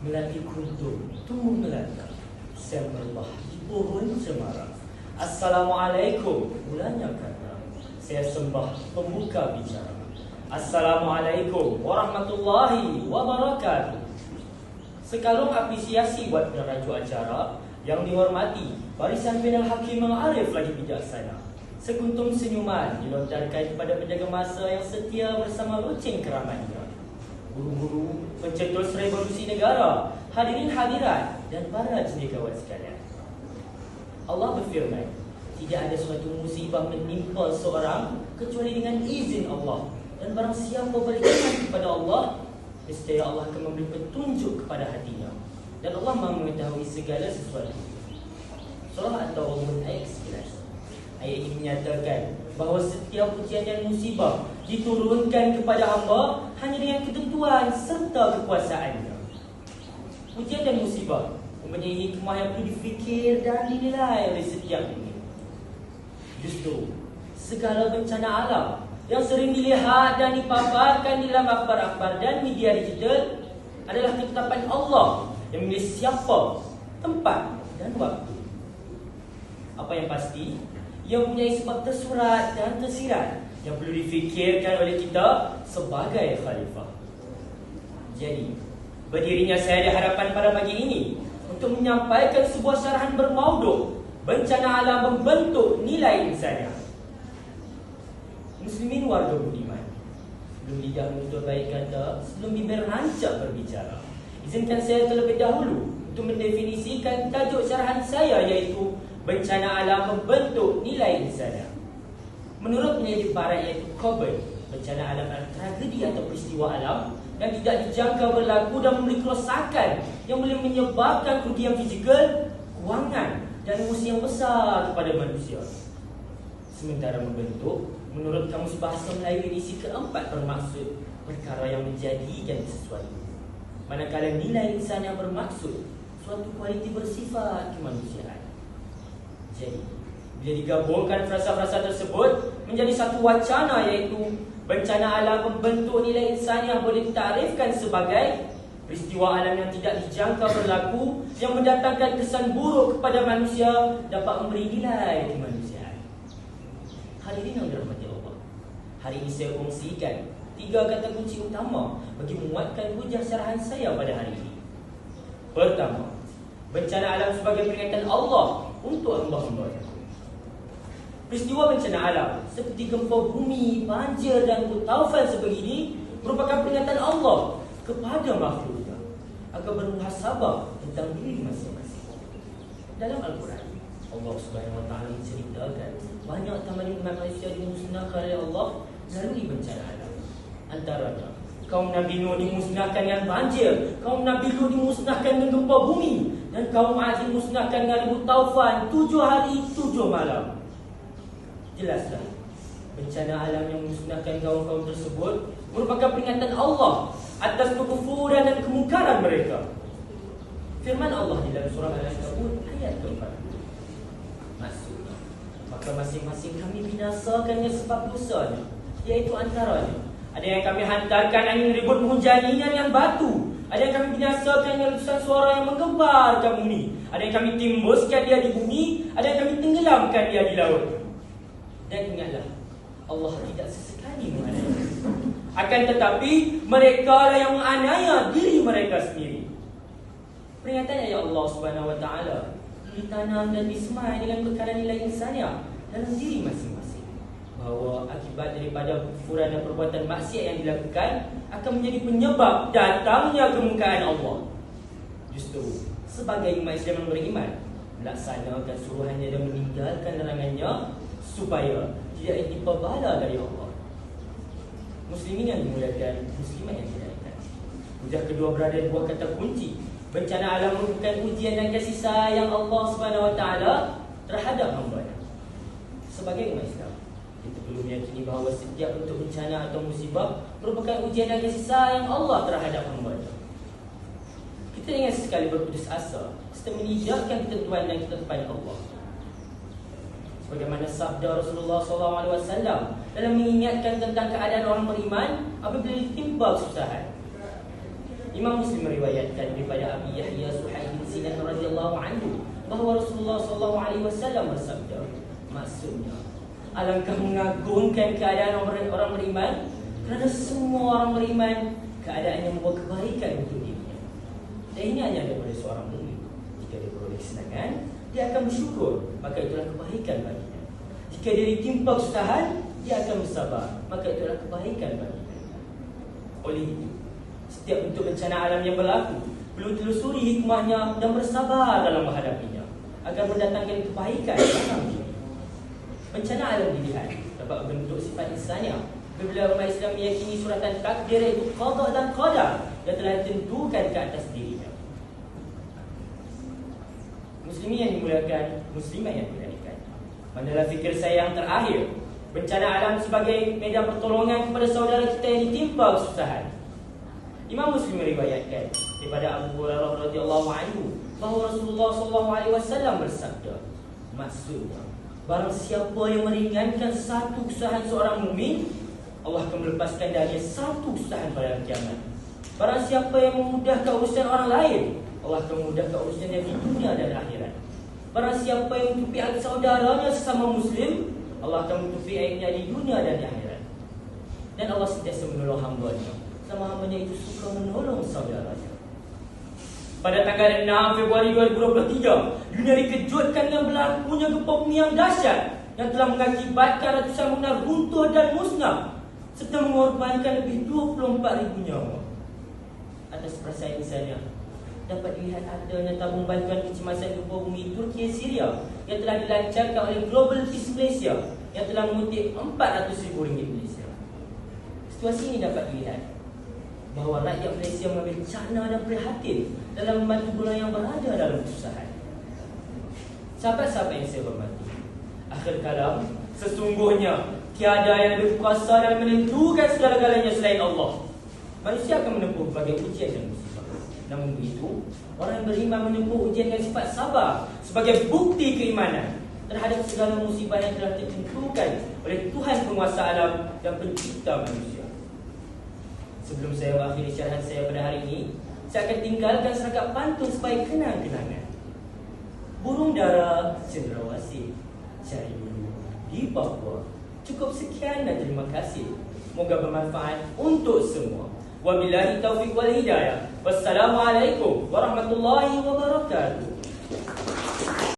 melati kuntum tumbuh melata, semberlah di pohon cemara. Assalamualaikum, mulanya kata, saya sembah pembuka bicara. Assalamualaikum warahmatullahi wabarakatuh. Sekalung apresiasi buat peneraja acara yang dihormati, barisan panel hakim yang arif lagi bijaksana. Sekuntum senyuman dilontarkan kepada penjaga masa yang setia bersama loceng keramatnya. Guru-guru, pencetus revolusi negara, hadirin hadirat dan para cendekiawan sekalian. Allah berfirman, tidak ada suatu musibah menimpa seorang kecuali dengan izin Allah. Dan barang siapa beriman kepada Allah, nescaya Allah akan memberi petunjuk kepada hatinya. Dan Allah Maha mengetahui segala sesuatu. Surah At-Tawbah ayat 11. Ayat ini menyatakan bahawa setiap ujian dan musibah diturunkan kepada hamba hanya dengan ketentuan serta kekuasaannya. Ujian dan musibah mempunyai hikmah yang perlu difikir dan dinilai oleh setiap ini. Justru segala bencana alam yang sering dilihat dan dipaparkan di dalam akhbar-akhbar dan media digital adalah ketetapan Allah yang memilih siapa, tempat dan waktu. Apa yang pasti, ia mempunyai sebab tersurat dan tersirat yang perlu difikirkan oleh kita sebagai khalifah. Jadi, berdirinya saya di hadapan pada pagi ini untuk menyampaikan sebuah syarahan bermauduk bencana alam membentuk nilai insaniah. Muslimin warga budiman, sebelum lidah menutur baik kata, sebelum bibir rancak berbicara, izinkan saya terlebih dahulu untuk mendefinisikan tajuk syarahan saya, iaitu bencana alam membentuk nilai insaniah. Menurut penyelidik barat, iaitu Coben, bencana alam adalah tragedi atau peristiwa alam yang tidak dijangka berlaku dan memberi kerosakan yang boleh menyebabkan kerugian fizikal, kewangan dan emosi yang besar kepada manusia. Sementara membentuk, menurut Kamus Bahasa Melayu, edisi keempat bermaksud perkara yang menjadikan sesuatu. Manakala nilai insan yang bermaksud suatu kualiti bersifat kemanusiaan. Jadi, bila digabungkan frasa-frasa tersebut menjadi satu wacana, iaitu bencana alam membentuk nilai insan yang boleh ditarifkan sebagai peristiwa alam yang tidak dijangka berlaku yang mendatangkan kesan buruk kepada manusia, dapat memberi nilai kemanusiaan. Hadirin yang dirahmati Allah, hari ini saya kongsikan 3 kata kunci utama bagi menguatkan hujah syarahan saya pada hari ini. Pertama, bencana alam sebagai peringatan Allah untuk hamba-hambanya. Peristiwa bencana alam seperti gempa bumi, banjir dan taufan sebegini merupakan peringatan Allah kepada makhluknya agar bermuhasabah tentang diri masing-masing. Dalam Al-Quran, Allah Subhanahu Wa Taala menceritakan banyak tamadun manusia dimusnahkan oleh Allah melalui bencana alam. Antaranya, kaum Nabi Nuh dimusnahkan dengan banjir, kaum Nabi Lut dimusnahkan dengan gempa bumi, dan kaum Ad dimusnahkan dengan ribu taufan 7 hari 7 malam. Jelaslah, bencana alam yang memusnahkan kaum-kaum tersebut merupakan peringatan Allah atas kekufuran dan kemungkaran mereka. Firman Allah di dalam surah Al-Ankabut ayat keempat, maksudnya, maka masing-masing kami binasakannya sebab dosanya, iaitu antaranya ada yang kami hantarkan angin ribut menghujaninya dengan batu, ada yang kami binasakan dengan letusan suara yang menggemparkan bumi, ada yang kami timbuskan dia di bumi, ada yang kami tenggelamkan dia di laut. Dan ingatlah, Allah tidak sesekali menganiaya. Akan tetapi mereka lah yang menganiaya diri mereka sendiri. Peringatan ayat Allah Subhanahu Wa Taala ditanam dan disemai dengan perkara nilai insaniah dalam diri masing-masing, bahawa akibat daripada kekufuran dan perbuatan maksiat yang dilakukan akan menjadi penyebab datangnya kemurkaan Allah. Justru sebagai umat Islam yang beriman, melaksanakan suruhannya dan meninggalkan larangannya supaya tidak ditimpa bala dari Allah. Muslimin yang dimuliakan, muslimat yang dimuliakan, hujah kedua berada di buah kata kunci. Bencana alam merupakan ujian dan kasih sayang Allah Subhanahu Wa Taala terhadap hamba-Nya. Sebagai umat Islam, kita perlu meyakini bahawa setiap bentuk bencana atau musibah merupakan ujian dan kasih sayang Allah terhadap hamba-Nya. Kita ingin sekali berputus asa serta menidakkan ketentuan dan ketetapan Allah. Bagaimana sabda Rasulullah SAW dalam mengingatkan tentang keadaan orang beriman apabila ditimpa kesusahan. Imam Muslim meriwayatkan daripada Abi Yahya Suhaib bin Sinan radhiyallahu anhu bahawa Rasulullah sallallahu alaihi wasallam bersabda, maksudnya alangkah mengagumkan keadaan orang beriman kerana semua orang beriman keadaannya membawa kebaikan untuk dirinya. Dan ini hanya daripada seorang mukmin. Jika dia beroleh kesenangan, dia akan bersyukur, maka itulah kebaikan baginya. Jika dia ditimpa kesusahan, dia akan bersabar, maka itulah kebaikan baginya. Oleh itu, setiap bentuk bencana alam yang berlaku perlu telusuri hikmahnya dan bersabar dalam menghadapinya agar mendatangkan kebaikan dalam diri. Bencana alam dilihat dapat bentuk sifat insania. Bila umat Islam meyakini suratan takdir iaitu qada dan qadar yang telah ditentukan ke atas dirinya. Muslimin yang dimuliakan, muslimah yang dimuliakan, manalah fikir saya yang terakhir, bencana alam sebagai medan pertolongan kepada saudara kita yang ditimpa kesusahan. Imam Muslim meriwayatkan daripada Abu Hurairah radhiyallahu anhu bahawa Rasulullah sallallahu alaihi wasallam bersabda, maksudnya barang siapa yang meringankan satu kesusahan seorang mukmin, Allah akan melepaskan darinya satu kesusahan pada hari kiamat. Barang siapa yang memudahkan urusan orang lain, Allah akan memudahkan urusannya di dunia dan akhirat. Barang siapa yang menutupi aib saudaranya sesama muslim, Allah akan menutupi aibnya di dunia dan di akhirat. Dan Allah sentiasa menolong hamba-Nya, sama hamba-Nya itu suka menolong saudaranya. Pada tanggal 6 Februari 2023, dunia dikejutkan dengan berlakunya gempa bumi yang dahsyat yang telah mengakibatkan ratusan bangunan runtuh dan musnah serta mengorbankan lebih 24,000 nyawa. Atas perasaan misalnya, dapat dilihat adanya tabung bantuan kecemasan gempa bumi Turki dan Syria yang telah dilancarkan oleh Global Peace Malaysia yang telah mengutip RM400,000 Malaysia. Situasi ini dapat dilihat bahawa rakyat Malaysia mengambil cakna dan prihatin dalam membantu golongan yang berada dalam kesusahan. Sahabat-sahabat yang saya hormati, akhir kalam, sesungguhnya tiada yang lebih kuasa dan menentukan segala-galanya selain Allah. Manusia akan menempuh berbagai ujian dan musibah. Namun begitu, orang yang beriman menempuh ujian dengan sifat sabar sebagai bukti keimanan terhadap segala musibah yang telah ditentukan oleh Tuhan penguasa alam dan pencipta manusia. Sebelum saya mengakhiri syarahan saya pada hari ini, saya akan tinggalkan serakat pantun sebagai kenang-kenangan. Burung dara cendrawasih, cari dulu di Papua. Cukup sekian dan terima kasih. Moga bermanfaat untuk semua. Wabillahi taufiq wal hidayah. Wassalamualaikum warahmatullahi wabarakatuh.